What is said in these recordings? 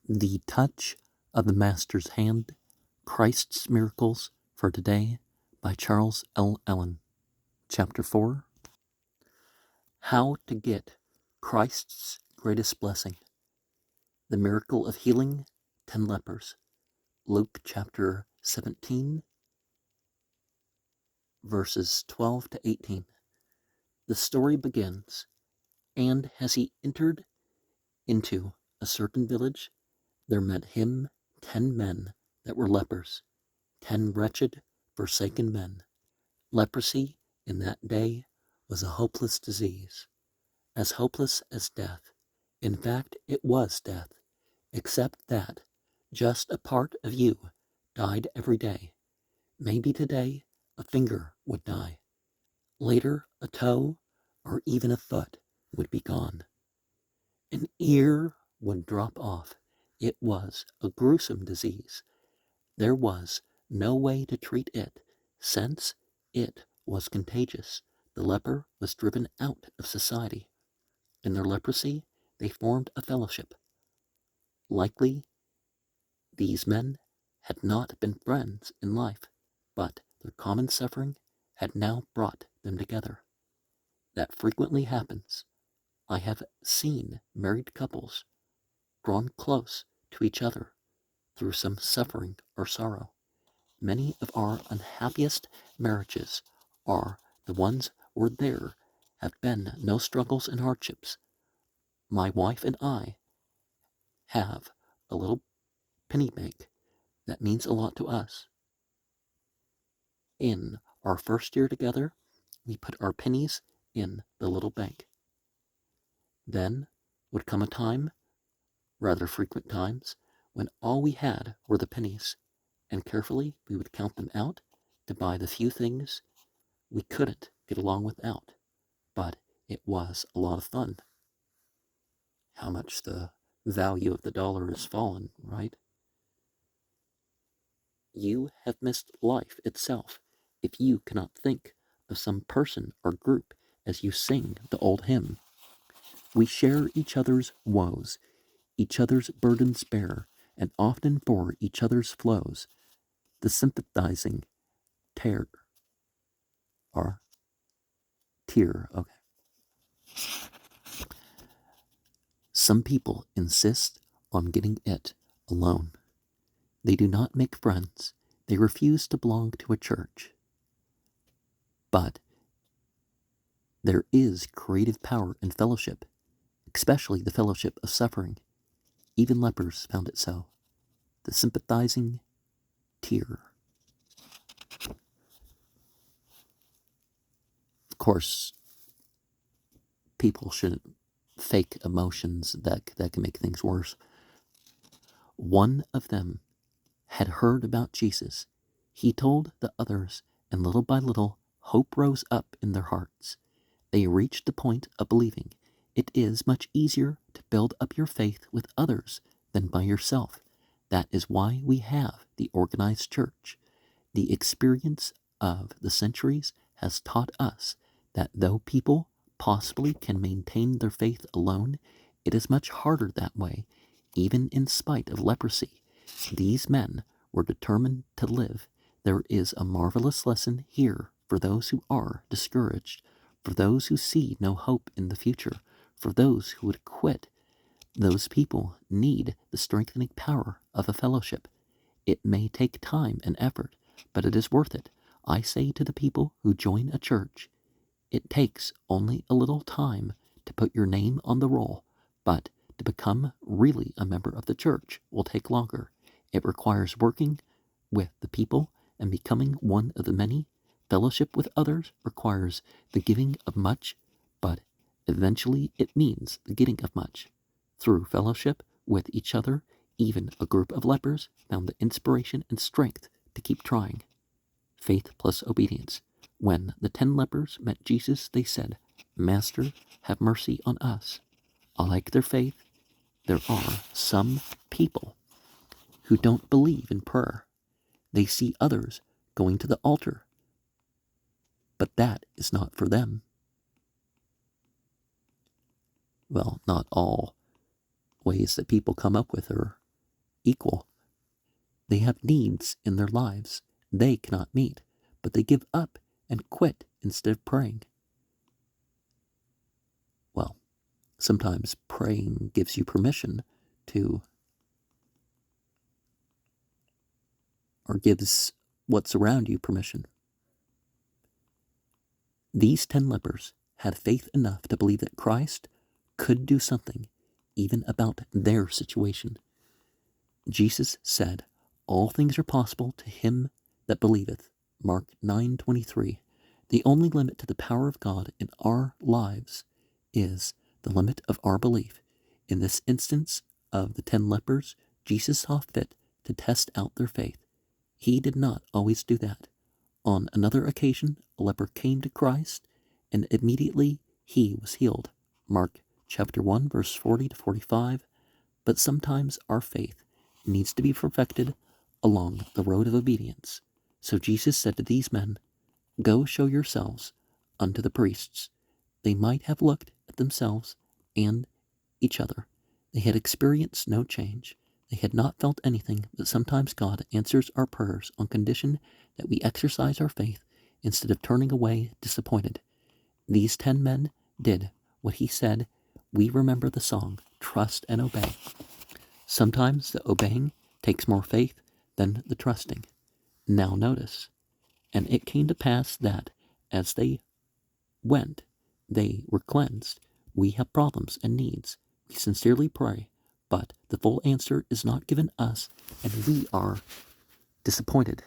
The Touch of the Master's Hand, Christ's Miracles for Today by Charles L. Allen. Chapter 4. How to Get Christ's Greatest Blessing. The Miracle of Healing 10 Lepers. Luke chapter 17, verses 12 to 18. The story begins, and as he entered into a certain village, there met him 10 men that were lepers, 10 wretched, forsaken men. Leprosy in that day was a hopeless disease, as hopeless as death. In fact, it was death, except that just a part of you died every day. Maybe today a finger would die. Later, a toe or even a foot would be gone. An ear would drop off. It was a gruesome disease. There was no way to treat it, since it was contagious. The leper was driven out of society. In their leprosy, they formed a fellowship. Likely, these men had not been friends in life, but their common suffering had now brought them together. That frequently happens. I have seen married couples drawn close to each other through some suffering or sorrow. Many of our unhappiest marriages are the ones where there have been no struggles and hardships. My wife and I have a little penny bank that means a lot to us. In our first year together, we put our pennies in the little bank. Then would come a time, rather frequent times, when all we had were the pennies, and carefully we would count them out to buy the few things we couldn't get along without. But it was a lot of fun. How much the value of the dollar has fallen, right? You have missed life itself if you cannot think of some person or group as you sing the old hymn. We share each other's woes, each other's burdens bear, and often for each other's flows, the sympathizing tear or tear. Okay. Some people insist on getting it alone. They do not make friends. They refuse to belong to a church. But there is creative power in fellowship, especially the fellowship of suffering. Even lepers found it so. The sympathizing tear. Of course, people shouldn't fake emotions that can make things worse. One of them had heard about Jesus. He told the others, and little by little, hope rose up in their hearts. They reached the point of believing. It is much easier to build up your faith with others than by yourself. That is why we have the organized church. The experience of the centuries has taught us that though people possibly can maintain their faith alone, it is much harder that way. Even in spite of leprosy, these men were determined to live. There is a marvelous lesson here for those who are discouraged, for those who see no hope in the future, for those who would quit. Those people need the strengthening power of a fellowship. It may take time and effort, but it is worth it. I say to the people who join a church, it takes only a little time to put your name on the roll, but to become really a member of the church will take longer. It requires working with the people and becoming one of the many. Fellowship with others requires the giving of much, but eventually it means the getting of much. Through fellowship with each other, even a group of lepers found the inspiration and strength to keep trying. Faith plus obedience. When the 10 lepers met Jesus, they said, "Master, have mercy on us." Unlike their faith, there are some people who don't believe in prayer. They see others going to the altar, but that is not for them. Well, not all ways that people come up with are equal. They have needs in their lives they cannot meet, but they give up and quit instead of praying. Well, sometimes praying gives you permission to, or gives what's around you permission. These 10 lepers had faith enough to believe that Christ could do something even about their situation. Jesus said, "All things are possible to him that believeth." Mark 9:23. The only limit to the power of God in our lives is the limit of our belief. In this instance of the 10 lepers, Jesus saw fit to test out their faith. He did not always do that. On another occasion, a leper came to Christ, and immediately he was healed. Mark chapter 1, verse 40 to 45. But sometimes our faith needs to be perfected along the road of obedience. So Jesus said to these men, "Go show yourselves unto the priests." They might have looked at themselves and each other. They had experienced no change. They had not felt anything, but sometimes God answers our prayers on condition that we exercise our faith instead of turning away disappointed. These 10 men did what he said. We remember the song, "Trust and Obey." Sometimes the obeying takes more faith than the trusting. Now notice, and it came to pass that as they went, they were cleansed. We have problems and needs. We sincerely pray, but the full answer is not given us, and we are disappointed.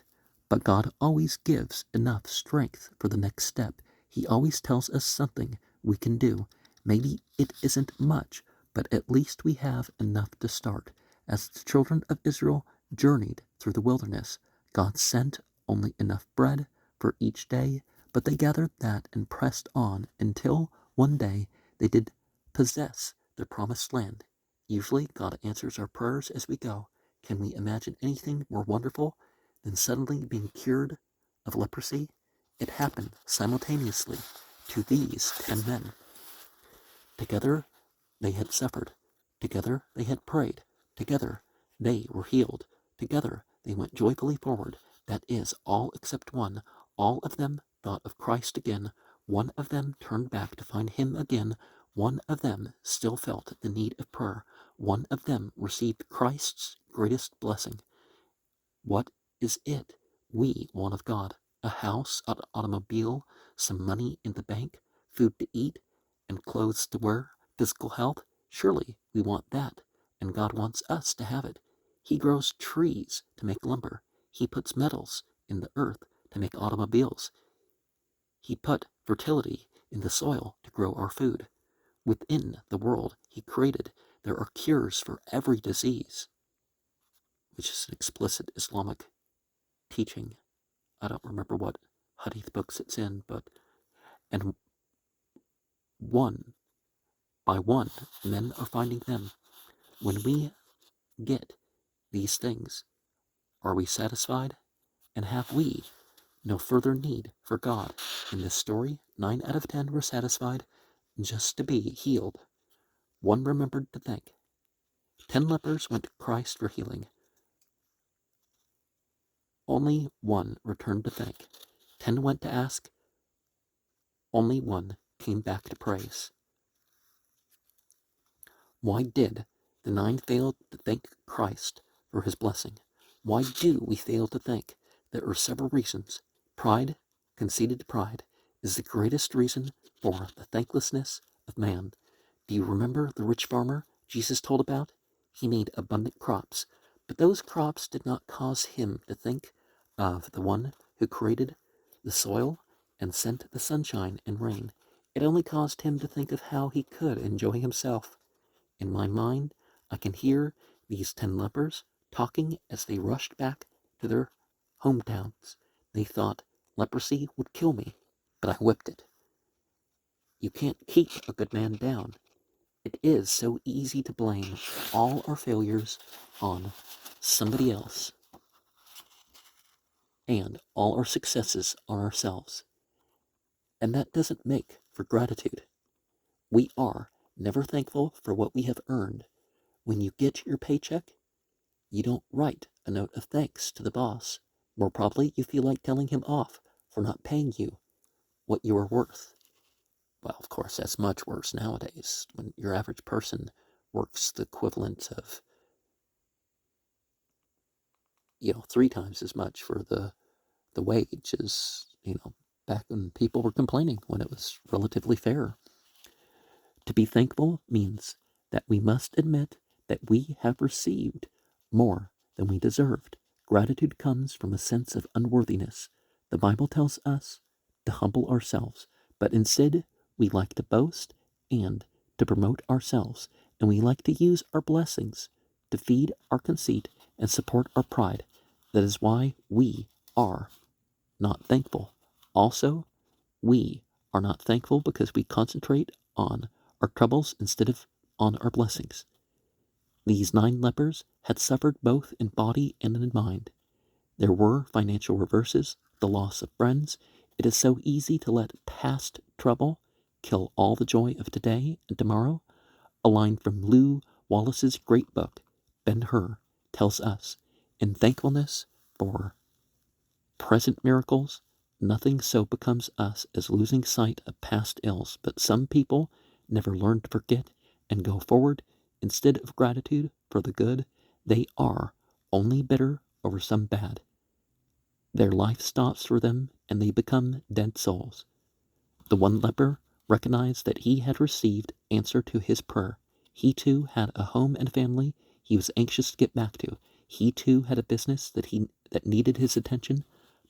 But God always gives enough strength for the next step. He always tells us something we can do. Maybe it isn't much, but at least we have enough to start. As the children of Israel journeyed through the wilderness, God sent only enough bread for each day, but they gathered that and pressed on until one day they did possess the promised land. Usually God answers our prayers as we go. Can we imagine anything more wonderful than suddenly being cured of leprosy? It happened simultaneously to these 10 men. Together they had suffered. Together they had prayed. Together they were healed. Together they went joyfully forward. That is, all except one. All of them thought of Christ again. One of them turned back to find him again. One of them still felt the need of prayer. One of them received Christ's greatest blessing. What is it we want of God? A house, an automobile, some money in the bank, food to eat, and clothes to wear, physical health? Surely we want that, and God wants us to have it. He grows trees to make lumber. He puts metals in the earth to make automobiles. He put fertility in the soil to grow our food. Within the world he created, there are cures for every disease, which is an explicit Islamic teaching. I don't remember what hadith books it's in, and one by one, men are finding them. When we get these things, are we satisfied? And have we no further need for God? In this story, 9 out of 10 were satisfied just to be healed. One remembered to thank. 10 lepers went to Christ for healing. Only one returned to thank. 10 went to ask. Only one came back to praise. Why did the 9 fail to thank Christ for his blessing? Why do we fail to thank? There are several reasons. Pride, conceited pride, is the greatest reason for the thanklessness of man. Do you remember the rich farmer Jesus told about? He made abundant crops, but those crops did not cause him to think of the one who created the soil and sent the sunshine and rain. It only caused him to think of how he could enjoy himself. In my mind, I can hear these 10 lepers talking as they rushed back to their hometowns. They thought leprosy would kill me, but I whipped it. You can't keep a good man down. It is so easy to blame all our failures on somebody else and all our successes on ourselves. And that doesn't make for gratitude. We are never thankful for what we have earned. When you get your paycheck, You don't write a note of thanks to the boss. More probably, you feel like telling him off for not paying you what you are worth. Well, of course, that's much worse nowadays when your average person works the equivalent of, 3 times as much for the wage as, back when people were complaining when it was relatively fair. To be thankful means that we must admit that we have received more than we deserved. Gratitude comes from a sense of unworthiness. The Bible tells us to humble ourselves, but instead we like to boast and to promote ourselves, and we like to use our blessings to feed our conceit and support our pride. That is why we are not thankful. Also, we are not thankful because we concentrate on our troubles instead of on our blessings. These 9 lepers had suffered both in body and in mind. There were financial reverses, the loss of friends. It is so easy to let past trouble kill all the joy of today and tomorrow. A line from Lew Wallace's great book, Ben-Hur, tells us, in thankfulness for present miracles, nothing so becomes us as losing sight of past ills, but some people never learn to forget and go forward. Instead of gratitude for the good, they are only bitter over some bad. Their life stops for them and they become dead souls. The one leper recognized that he had received answer to his prayer. He too had a home and family he was anxious to get back to. He too had a business that needed his attention,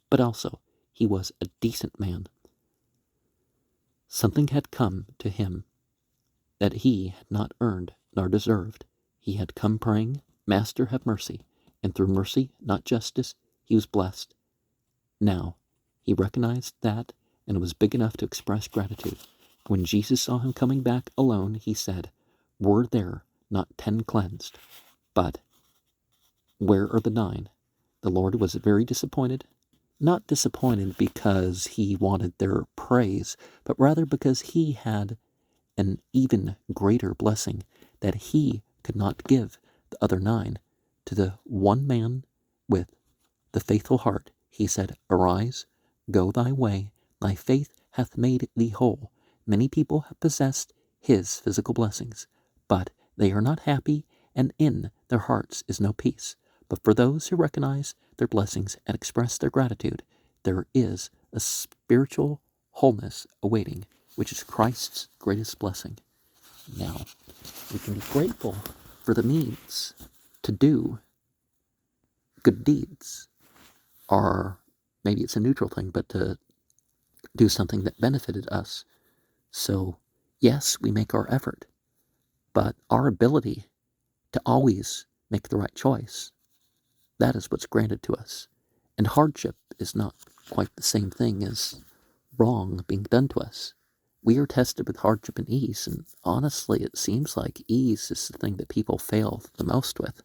but also he was a decent man. Something had come to him that he had not earned nor deserved. He had come praying, Master, have mercy, and through mercy, not justice, he was blessed. Now, he recognized that and was big enough to express gratitude. When Jesus saw him coming back alone, he said, "Were there not 10 cleansed? But where are the 9? The Lord was very disappointed. Not disappointed because he wanted their praise, but rather because he had an even greater blessing that he could not give the other 9. To the one man with the faithful heart, he said, "Arise, go thy way, thy faith hath made thee whole." Many people have possessed his physical blessings, but they are not happy, and in their hearts is no peace. But for those who recognize their blessings and express their gratitude, there is a spiritual wholeness awaiting, which is Christ's greatest blessing. Now, we can be grateful for the means to do good deeds, or maybe it's a neutral thing, but to do something that benefited us. So, yes, we make our effort, but our ability to always make the right choice, that is what's granted to us. And hardship is not quite the same thing as wrong being done to us. We are tested with hardship and ease, and honestly, it seems like ease is the thing that people fail the most with.